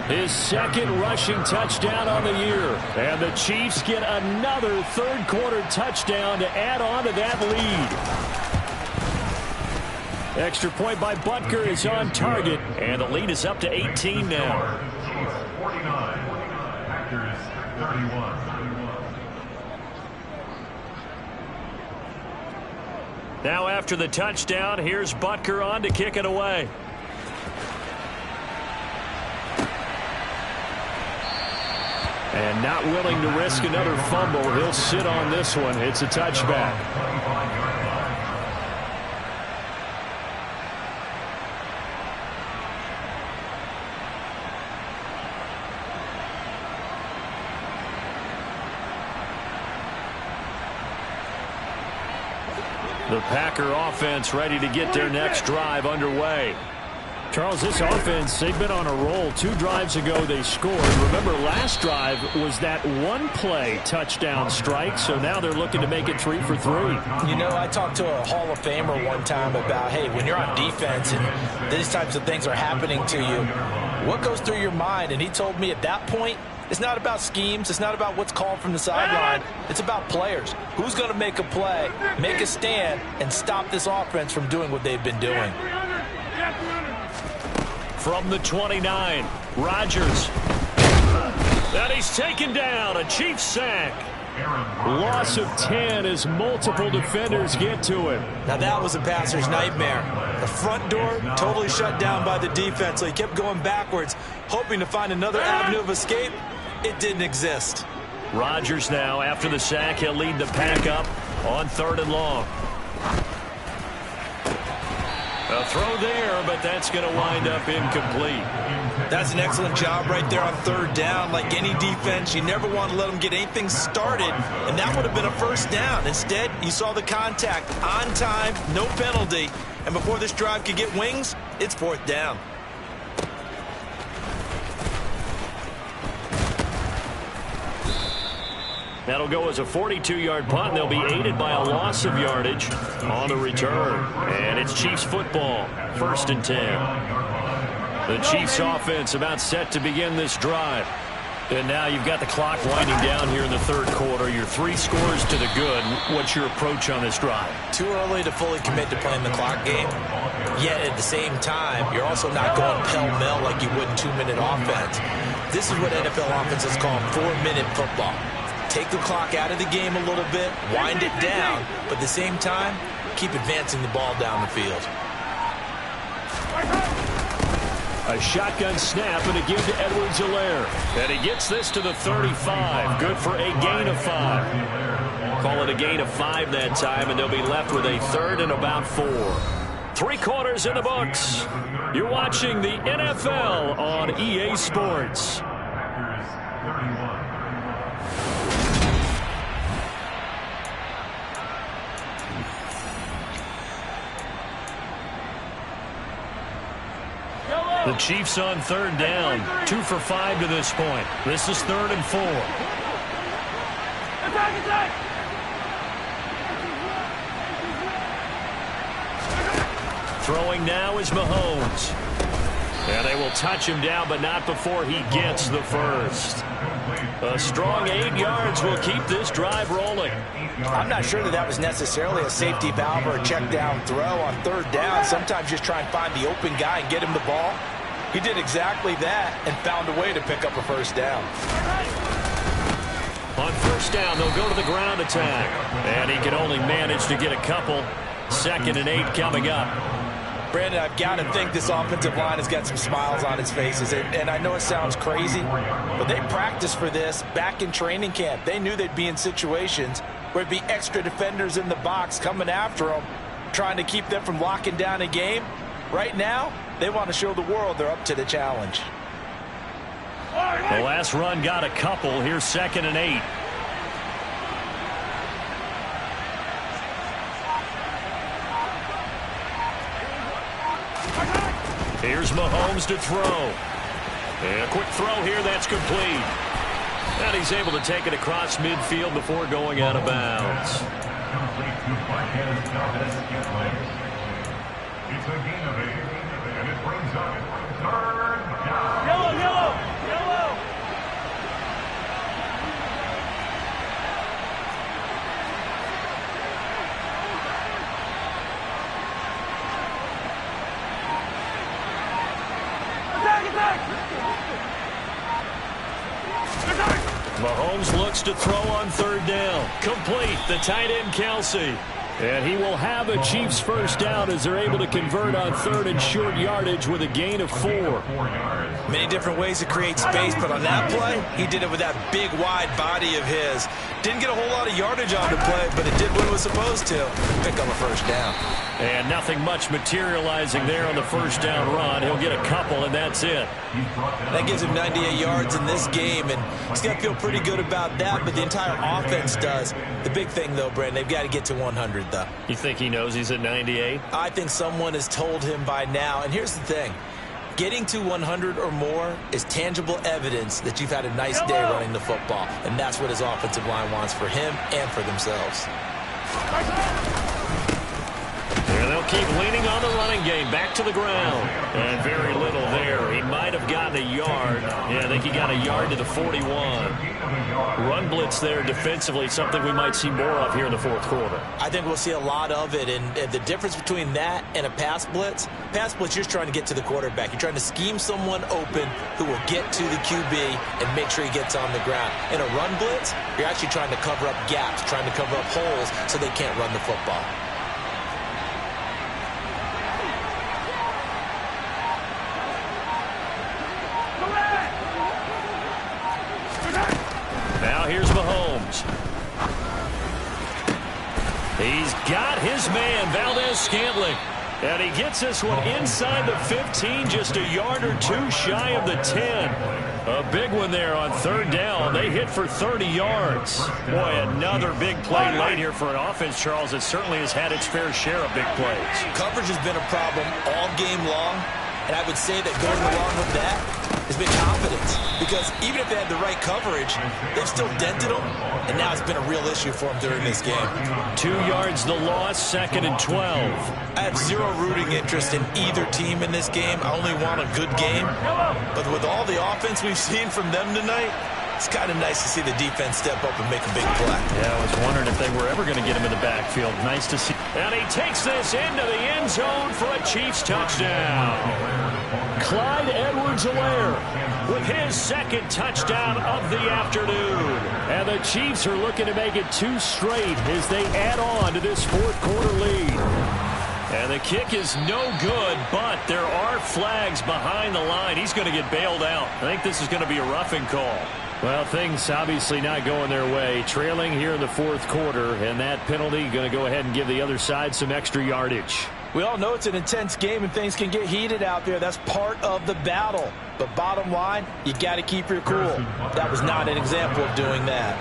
his second rushing touchdown on the year. And the Chiefs get another third-quarter touchdown to add on to that lead. Extra point by Butker is on target. And the lead is up to 18 now. Chiefs 49, Packers 31. Now after the touchdown, here's Butker on to kick it away. And not willing to risk another fumble. He'll sit on this one. It's a touchback. The Packer offense ready to get their next drive underway. Charles, this offense, they've been on a roll. 2 drives ago, they scored. Remember, last drive was that one-play touchdown strike, so now they're looking to make it 3 for 3. You know, I talked to a Hall of Famer one time about, hey, when you're on defense and these types of things are happening to you, what goes through your mind? And he told me at that point, it's not about schemes. It's not about what's called from the sideline. It's about players. Who's going to make a play, make a stand, and stop this offense from doing what they've been doing? From the 29, Rodgers. And he's taken down. A Chiefs sack. Loss of 10 as multiple defenders get to him. Now that was a passer's nightmare. The front door totally shut down by the defense, so he kept going backwards, hoping to find another avenue of escape. It didn't exist. Rodgers now, after the sack, he'll lead the pack up on 3rd and long. A throw there, but that's going to wind up incomplete. That's an excellent job right there on 3rd down. Like any defense, you never want to let them get anything started, and that would have been a first down. Instead, you saw the contact on time, no penalty, and before this drive could get wings, it's 4th down. That'll go as a 42-yard punt. They'll be aided by a loss of yardage on the return. And it's Chiefs football, 1st and 10. The Chiefs offense about set to begin this drive. And now you've got the clock winding down here in the 3rd quarter. You're 3 scores to the good. What's your approach on this drive? Too early to fully commit to playing the clock game. Yet at the same time, you're also not going pell-mell like you would in 2-minute offense. This is what NFL offenses call 4-minute football. Take the clock out of the game a little bit, wind it down, but at the same time, keep advancing the ball down the field. A shotgun snap and a give to Edwards-Helaire. And he gets this to the 35. Good for a gain of 5. Call it a gain of 5 that time, and they'll be left with a 3rd and about 4. 3 quarters in the books. You're watching the NFL on EA Sports. The Chiefs on 3rd down. 2 for 5 to this point. This is 3rd and 4. Throwing now is Mahomes. And they will touch him down, but not before he gets the first. A strong 8 yards will keep this drive rolling. I'm not sure that was necessarily a safety valve or a check down throw on 3rd down. Sometimes just try and find the open guy and get him the ball. He did exactly that and found a way to pick up a first down. On 1st down, they'll go to the ground attack. And he can only manage to get a couple. 2nd and 8 coming up. Brandon, I've got to think this offensive line has got some smiles on its faces. And I know it sounds crazy, but they practiced for this back in training camp. They knew they'd be in situations where it'd be extra defenders in the box coming after them, trying to keep them from locking down a game. Right now, they want to show the world they're up to the challenge. The last run got a couple. Here's 2nd and 8. Here's Mahomes to throw. And a quick throw here. That's complete. And he's able to take it across midfield before going out of bounds. It's a gain of 8, and it brings up 3rd down. Yellow. Mahomes looks to throw on 3rd down. Complete. The tight end, Kelsey. And he will have a Chiefs first down as they're able to convert on 3rd and short yardage with a gain of 4. Many different ways to create space, but on that play, he did it with that big, wide body of his. Didn't get a whole lot of yardage on the play, but it did what it was supposed to. Pick up a first down. And nothing much materializing there on the first down run. He'll get a couple, and that's it. That gives him 98 yards in this game, and he's got to feel pretty good about that, but the entire offense does. The big thing, though, Brandon, they've got to get to 100, though. You think he knows he's at 98? I think someone has told him by now, and here's the thing. Getting to 100 or more is tangible evidence that you've had a nice day running the football, and that's what his offensive line wants for him and for themselves. And they'll keep leaning on the running game. Back to the ground. And very little there. He might have gotten a yard. Yeah, I think he got a yard to the 41. Run blitz there defensively, something we might see more of here in the 4th quarter. I think we'll see a lot of it, and the difference between that and a pass blitz, you're just trying to get to the quarterback. You're trying to scheme someone open who will get to the QB and make sure he gets on the ground. In a run blitz, you're actually trying to cover up gaps, trying to cover up holes so they can't run the football. Now here's Mahomes. He's got his man, Valdez-Scantling. And he gets this one inside the 15, just a yard or 2 shy of the 10. A big one there on 3rd down. They hit for 30 yards. Boy, another big play late here for an offense, Charles, that certainly has had its fair share of big plays. Coverage has been a problem all game long, and I would say that going along with that has been confidence, because even if they had the right coverage, they've still dented them, and now it's been a real issue for them during this game. 2 yards the loss, 2nd and 12. I have zero rooting interest in either team in this game. I only want a good game, but with all the offense we've seen from them tonight, it's kind of nice to see the defense step up and make a big play. Yeah, I was wondering if they were ever going to get him in the backfield. Nice to see. And he takes this into the end zone for a Chiefs touchdown. Clyde Edwards-Helaire with his 2nd touchdown of the afternoon. And the Chiefs are looking to make it 2 straight as they add on to this 4th quarter lead. And the kick is no good, but there are flags behind the line. He's going to get bailed out. I think this is going to be a roughing call. Well, things obviously not going their way. Trailing here in the 4th quarter, and that penalty going to go ahead and give the other side some extra yardage. We all know it's an intense game and things can get heated out there. That's part of the battle. But bottom line, you got to keep your cool. That was not an example of doing that.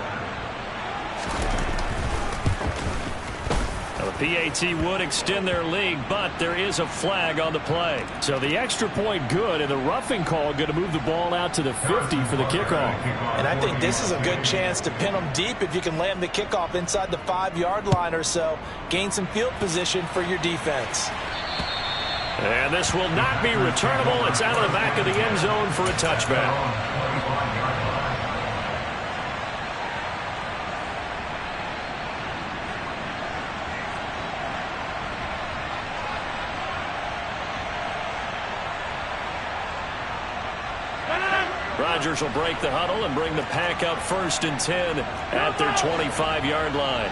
Now, the PAT would extend their lead, but there is a flag on the play. So the extra point good, and the roughing call going to move the ball out to the 50 for the kickoff. And I think this is a good chance to pin them deep if you can land the kickoff inside the 5-yard line or so. Gain some field position for your defense. And this will not be returnable. It's out of the back of the end zone for a touchback. Rodgers will break the huddle and bring the pack up 1st and 10 at their 25-yard line.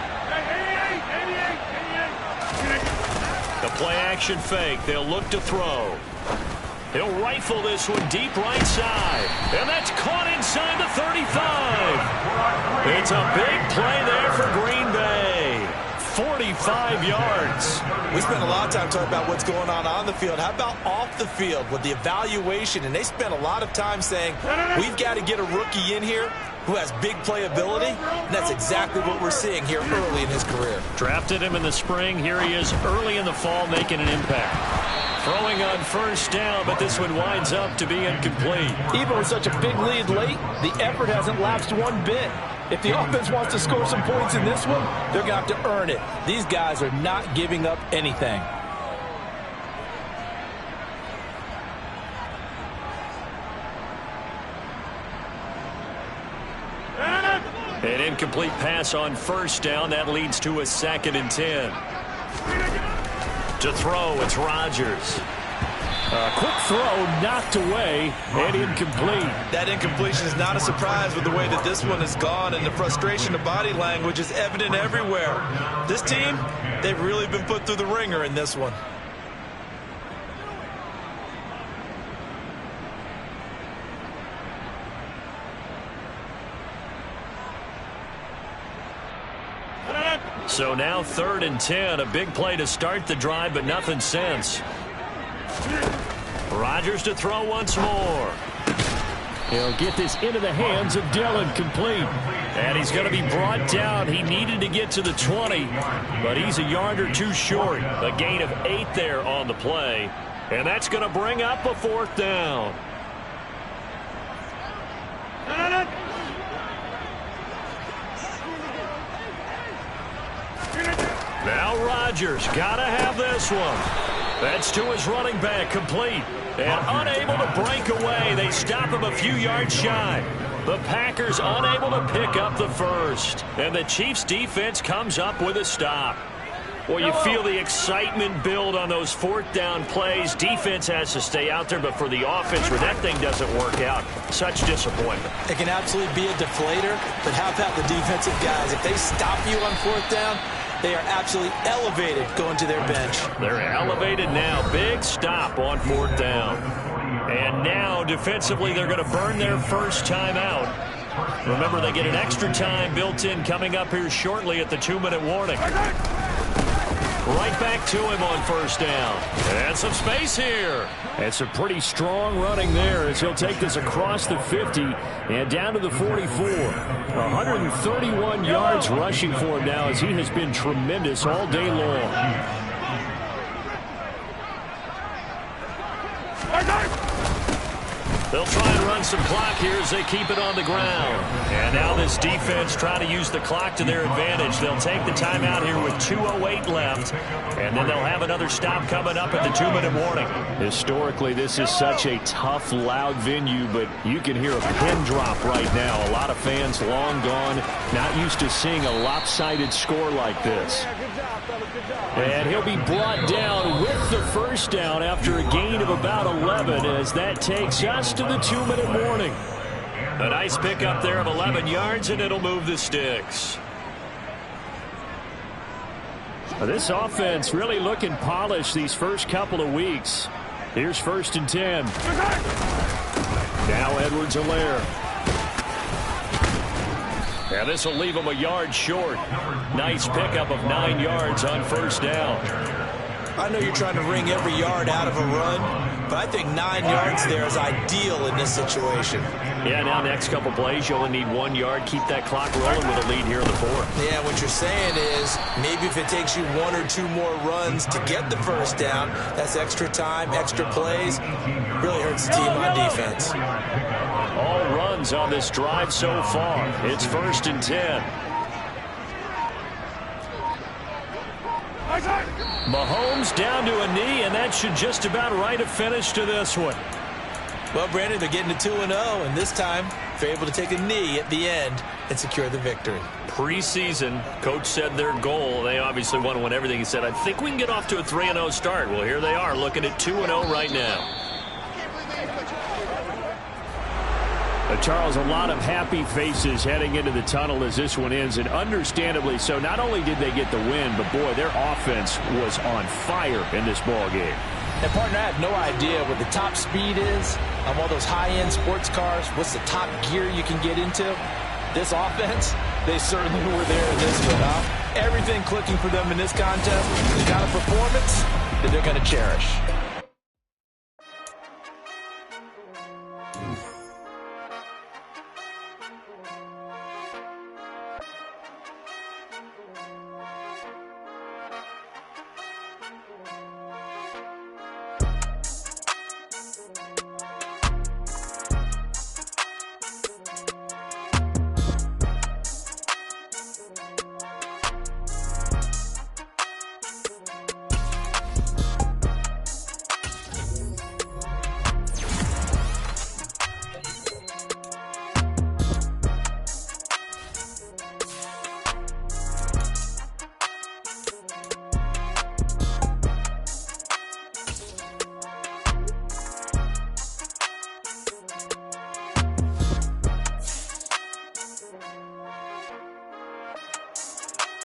The play-action fake. They'll look to throw. He'll rifle this one deep right side. And that's caught inside the 35. It's a big play there for Green Bay. 45 yards. We spent a lot of time talking about what's going on the field. How about off the field with the evaluation? And they spent a lot of time saying, we've got to get a rookie in here who has big playability. And that's exactly what we're seeing here early in his career. Drafted him in the spring. Here he is early in the fall making an impact. Throwing on first down, but this one winds up to be incomplete. Even with such a big lead late, the effort hasn't lapsed one bit. If the offense wants to score some points in this one, they're going to have to earn it. These guys are not giving up anything. An incomplete pass on first down. That leads to a 2nd and 10. To throw, it's Rodgers. A quick throw knocked away and incomplete. That incompletion is not a surprise with the way that this one has gone, and the frustration of body language is evident everywhere. This team, they've really been put through the ringer in this one. So now 3rd and 10. A big play to start the drive, but nothing since. Rodgers to throw once more. He'll get this into the hands of Dillon, complete. And he's going to be brought down. He needed to get to the 20, but he's a yard or two short. A gain of 8 there on the play. And that's going to bring up a 4th down. Now Rodgers got to have this one. That's to his running back, complete. And unable to break away. They stop him a few yards shy. The Packers unable to pick up the first. And the Chiefs defense comes up with a stop. Well, you feel the excitement build on those 4th down plays. Defense has to stay out there, but for the offense, where that thing doesn't work out, such disappointment. It can absolutely be a deflator, but how about the defensive guys? If they stop you on 4th down, they are absolutely elevated going to their bench. They're elevated now. Big stop on 4th down. And now, defensively, they're going to burn their first time out. Remember, they get an extra time built in coming up here shortly at the 2-minute warning. Right back to him on first down. And some space here. And some pretty strong running there as he'll take this across the 50 and down to the 44. 131 yards rushing for him now as he has been tremendous all day long. They'll try and run some clock here as they keep it on the ground. And now this defense trying to use the clock to their advantage. They'll take the timeout here with 2:08 left. And then they'll have another stop coming up at the 2-minute warning. Historically, this is such a tough, loud venue, but you can hear a pin drop right now. A lot of fans long gone, not used to seeing a lopsided score like this. And he'll be brought down with the first down after a gain of about 11 as that takes us to the 2-minute warning. A nice pickup there of 11 yards, and it'll move the sticks. This offense really looking polished these first couple of weeks. Here's 1st and 10. Now Edwards-Helaire. And this will leave him a yard short. Nice pickup of 9 yards on first down. I know you're trying to wring every yard out of a run, but I think 9 yards there is ideal in this situation. Yeah, now next couple plays, you only need 1 yard. Keep that clock rolling with a lead here in the 4th. Yeah, what you're saying is maybe if it takes you 1 or 2 more runs to get the first down, that's extra time, extra plays. Really hurts the team on defense. All runs on this drive so far. It's 1st and 10. Mahomes down to a knee, and that should just about write a finish to this one. Well, Brandon, they're getting to 2-0, and this time they're able to take a knee at the end and secure the victory. Preseason, coach said their goal, they obviously want to win everything. He said, I think we can get off to a 3-0 start. Well, here they are looking at 2-0 right now. Charles, a lot of happy faces heading into the tunnel as this one ends, and understandably so. Not only did they get the win, but, boy, their offense was on fire in this ball game. And, partner, I have no idea what the top speed is on one of those high-end sports cars. What's the top gear you can get into? This offense, they certainly were there in this one, huh? Everything clicking for them in this contest, the kind of performance that they're going to cherish.